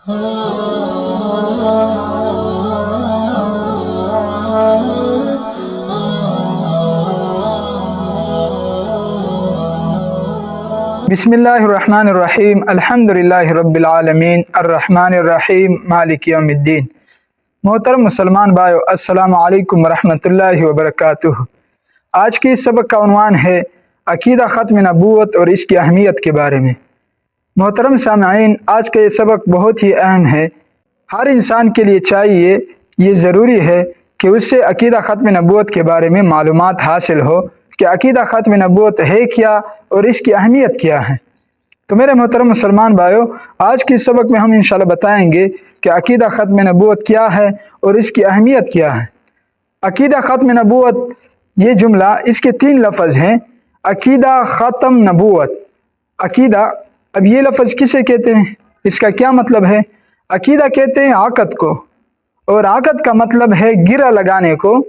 बिस्मिल्लाहिर्रहमानिर्रहीम अल्हम्दुलिल्लाहि रब्बिल आलमीन अर्रहमानिर्रहीम मालिक यौमिद्दीन। मोहतरम मुसलमान भाइयों, अस्सलामु अलैकुम वरहमतुल्लाहि वबरकातुहू। आज की इस सबक का उन्वान है अकीदा ख़त्म नबूवत और इसकी अहमियत के बारे में। मोहतरम सामईन, आज का ये सबक बहुत ही अहम है। हर इंसान के लिए चाहिए, ये ज़रूरी है कि उससे अकीदा ख़त्म नबूवत के बारे में मालूमात हासिल हो कि अकीदा ख़त्म नबूवत है क्या और इसकी अहमियत क्या है। तो मेरे मोहतरम मुसलमान भाइयों, आज की इस सबक में हम इंशाल्लाह बताएंगे कि अकीदा ख़त्म नबूवत क्या है और इसकी अहमियत क्या है। अकीदा ख़त्म नबूवत, ये जुमला, इसके 3 लफ्ज़ हैं। अकीदा ख़त्म नबूवत। अकीदा, अब ये लफ्ज़ किसे कहते हैं, इसका क्या मतलब है? अकीदा कहते हैं आकद को, और आकद का मतलब है गिरा लगाने को।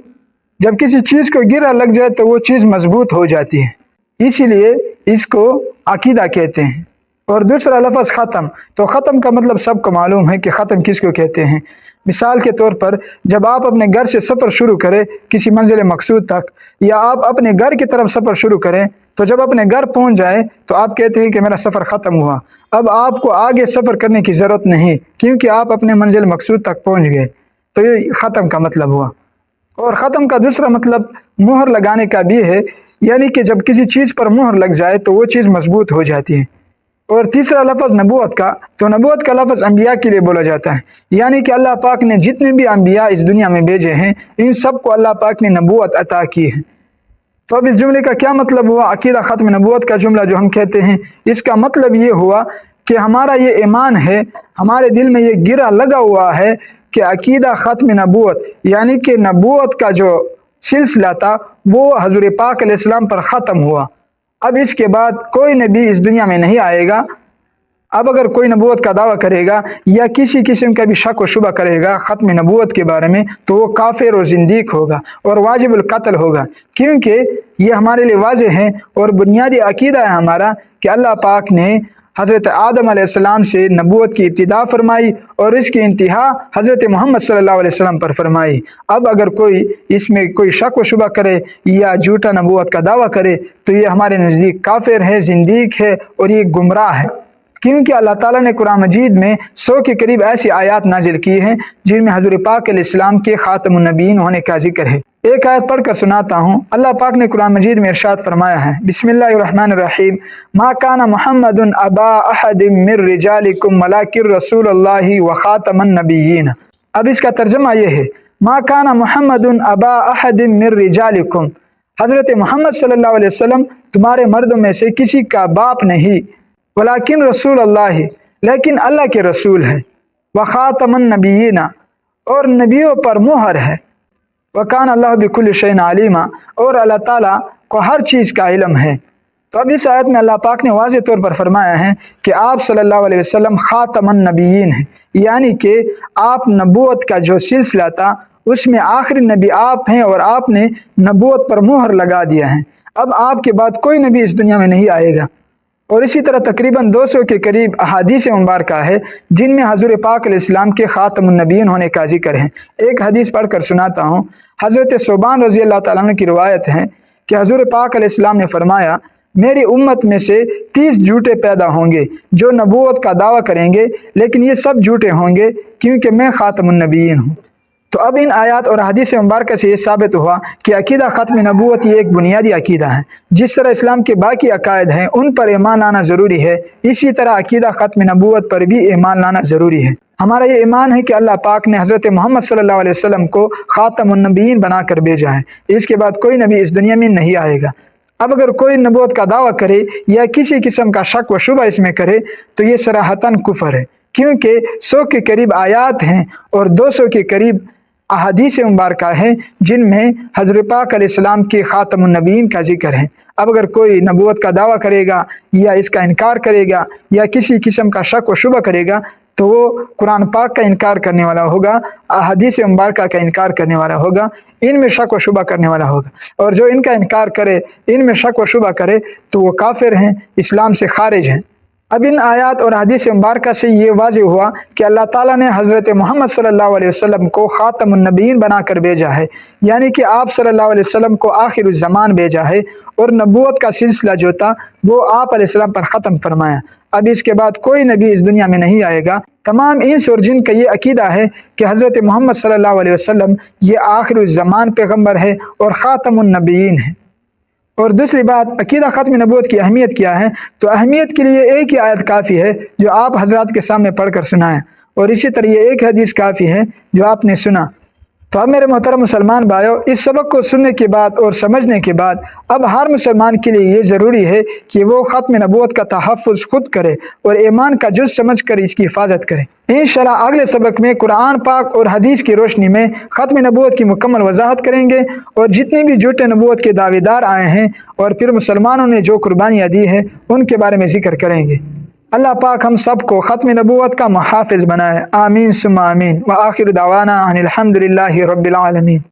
जब किसी चीज़ को गिरा लग जाए तो वो चीज़ मजबूत हो जाती है, इसीलिए इसको अकीदा कहते हैं। और दूसरा लफ्ज़ ख़त्म, तो ख़त्म का मतलब सबको मालूम है कि ख़त्म किसको कहते हैं। मिसाल के तौर पर, जब आप अपने घर से सफ़र शुरू करें किसी मंजिल मकसूद तक, या आप अपने घर की तरफ सफ़र शुरू करें, तो जब अपने घर पहुंच जाए तो आप कहते हैं कि मेरा सफ़र ख़त्म हुआ। अब आपको आगे सफ़र करने की ज़रूरत नहीं, क्योंकि आप अपने मंजिल मकसूद तक पहुँच गए। तो ये ख़त्म का मतलब हुआ। और ख़त्म का दूसरा मतलब मुहर लगाने का भी है, यानी कि जब किसी चीज़ पर मुहर लग जाए तो वो चीज़ मजबूत हो जाती है। और तीसरा लफ्ज़ नबूवत का, तो नबूवत का लफ्ज़ अंबिया के लिए बोला जाता है, यानी कि अल्लाह पाक ने जितने भी अंबिया इस दुनिया में भेजे हैं, इन सब को अल्लाह पाक ने नबूवत अता की है। तो अब इस जुमले का क्या मतलब हुआ? अकीदा ख़त्म नबूवत का जुमला जो हम कहते हैं, इसका मतलब ये हुआ कि हमारा ये ईमान है, हमारे दिल में ये गिरा लगा हुआ है कि अकीदा ख़त्म नबूवत, यानी कि नबूवत का जो सिलसिला था वो हज़ूर पाक अलैहिस्सलाम पर ख़त्म हुआ। अब इसके बाद कोई नबी इस दुनिया में नहीं आएगा। अब अगर कोई नबूवत का दावा करेगा या किसी किस्म का भी शक व शुबा करेगा ख़त्म नबूवत के बारे में, तो वो काफिर और ज़िंदीक होगा और वाजिबुल कत्ल होगा, क्योंकि ये हमारे लिए वाज़ेह है और बुनियादी अकीदा है हमारा कि अल्लाह पाक ने हज़रत आदम अलैहिस्सलाम से नबूवत की इब्तिदा फरमाई और इसकी इंतहा हज़रत मोहम्मद सल्लल्लाहु अलैहि वसल्लम पर फरमाई। अब अगर कोई इसमें कोई शक व शुबा करे या झूठा नबूवत का दावा करे, तो ये हमारे नज़दीक काफिर है, ज़िंदीक है और ये गुमराह है, क्योंकि अल्लाह ताला ने कुरान मजीद में 100 के करीब ऐसी आयत नाजिल की हैं जिनमें हज़ूर पाक अलैहिस्सलाम के ख़ातमुन नबीयीन होने का जिक्र है। एक आयत पढ़ कर सुनाता हूँ। अल्लाह पाक ने कुरान मजीद में इरशाद फरमाया है, बिस्मिल्लाहिर्रहमानिर्रहीम, मा काना मुहम्मदुन अबा अहदिम मिर रिजालिकुम वलाकिन रसूलुल्लाहि व ख़ातमुन नबिय्यीन। अब इसका तर्जुमा ये है, मा काना मुहम्मदुन अबा अहदिम मिर रिजालिकुम, हज़रत मोहम्मद सल्लल्लाहु अलैहि वसल्लम तुम्हारे मर्दों में से किसी का बाप नहीं, वलाकिन रसूल अल्लाह, लेकिन अल्लाह के रसूल है, व ख़ातमुन नबिय्यीन, और नबियों पर मुहर है, वकान अल्लाह बिकुल्लि शैइन अलीमा, और अल्लाह ताला को हर चीज़ का इल्म है। तो अब इस आयत में अल्लाह पाक ने वाज़ेह तौर पर फरमाया है कि आप सल्लल्लाहु अलैहि वसल्लम ख़ातमुन नबिय्यीन हैं, यानी कि आप नबूवत का जो सिलसिला था उसमें आखिरी नबी आप हैं और आपने नबूवत पर मुहर लगा दिया है। अब आपके बाद कोई नबी इस दुनिया में नहीं आएगा। और इसी तरह तकरीबन 200 के करीब अहादीस मुबारका है जिनमें हज़ूर पाक अलैहिस्सलाम के ख़ातमुन नबिय्यीन होने का जिक्र है। एक हदीस पढ़ कर सुनाता हूँ। हज़रत सोबान रज़ी अल्लाह ताला अन्हु की रिवायत है कि हज़ूर पाक अलैहिस्सलाम ने फरमाया, मेरी उम्मत में से 30 झूठे पैदा होंगे जो नबूवत का दावा करेंगे, लेकिन ये सब झूठे होंगे क्योंकि मैं ख़ातमुन नबिय्यीन हूँ। तो अब इन आयत और हदीस मुबारक से ये साबित हुआ कि अकीदा ख़त्म नबूवत ये एक बुनियादी अकीदा है। जिस तरह इस्लाम के बाकी अकायद हैं उन पर ईमान लाना ज़रूरी है, इसी तरह अकीदा ख़त्म नबूवत पर भी ईमान लाना ज़रूरी है। हमारा ये ईमान है कि अल्लाह पाक ने हज़रत मोहम्मद सल्लल्लाहु अलैहि वसल्लम को ख़ातमुन नबिय्यीन बनाकर भेजा है। इसके बाद कोई नबी इस दुनिया में नहीं आएगा। अब अगर कोई नबूवत का दावा करे या किसी किस्म का शक व शुबा इसमें करे, तो ये सराहतन कुफर है, क्योंकि 100 के करीब आयात हैं और 200 के करीब अहादीस मुबारका है जिनमें हज़रत पाक अलैहिस्सलाम के ख़ातमुन नबिय्यीन का जिक्र है। अब अगर कोई नबूवत का दावा करेगा या इसका इनकार करेगा या किसी किस्म का शक व शुबा करेगा, तो वो कुरान पाक का इनकार करने वाला होगा, अहादीस मुबारका का इनकार करने वाला होगा, इनमें शक व शुबा करने वाला होगा। और जो इनका इनकार करे, इनमें शक व शुबा करे, तो वो काफिर हैं, इस्लाम से खारिज हैं। اب ان آیات اور حدیث مبارکہ سے یہ واضح ہوا کہ اللہ تعالیٰ نے حضرت محمد صلی اللہ علیہ وسلم کو خاتم النبیین بنا کر بھیجا ہے، یعنی کہ آپ صلی اللہ علیہ وسلم کو آخر الزمان بھیجا ہے، اور نبوت کا سلسلہ جو تھا وہ آپ علیہ السلام پر ختم فرمایا۔ اب اس کے بعد کوئی نبی اس دنیا میں نہیں آئے گا۔ تمام انس اور جن کا یہ عقیدہ ہے کہ حضرت محمد صلی اللہ علیہ وسلم یہ آخر الزمان پیغمبر ہے اور خاتم النبیین ہے۔ اور دوسری بات، عقیدہ ختم نبوت کی اہمیت کیا ہے؟ تو اہمیت کے لیے ایک ہی آیت کافی ہے جو آپ حضرات کے سامنے پڑھ کر سنائیں، اور اسی طرح یہ ایک حدیث کافی ہے جو آپ نے سنا۔ تو اب میرے محترم مسلمان بھائیو، اس سبق کو سننے کے بعد اور سمجھنے کے بعد اب ہر مسلمان کے لیے یہ ضروری ہے کہ وہ ختم نبوت کا تحفظ خود کرے اور ایمان کا جز سمجھ کر اس کی حفاظت کرے۔ انشاءاللہ اگلے سبق میں قرآن پاک اور حدیث کی روشنی میں ختم نبوت کی مکمل وضاحت کریں گے، اور جتنے بھی جھوٹے نبوت کے دعوے دار آئے ہیں اور پھر مسلمانوں نے جو قربانیاں دی ہیں ان کے بارے میں ذکر کریں گے۔ اللہ پاک ہم سب کو ختم نبوت کا محافظ بنائے، آمین ثم آمین، وآخر دعوانا ان الحمد للہ رب العالمین۔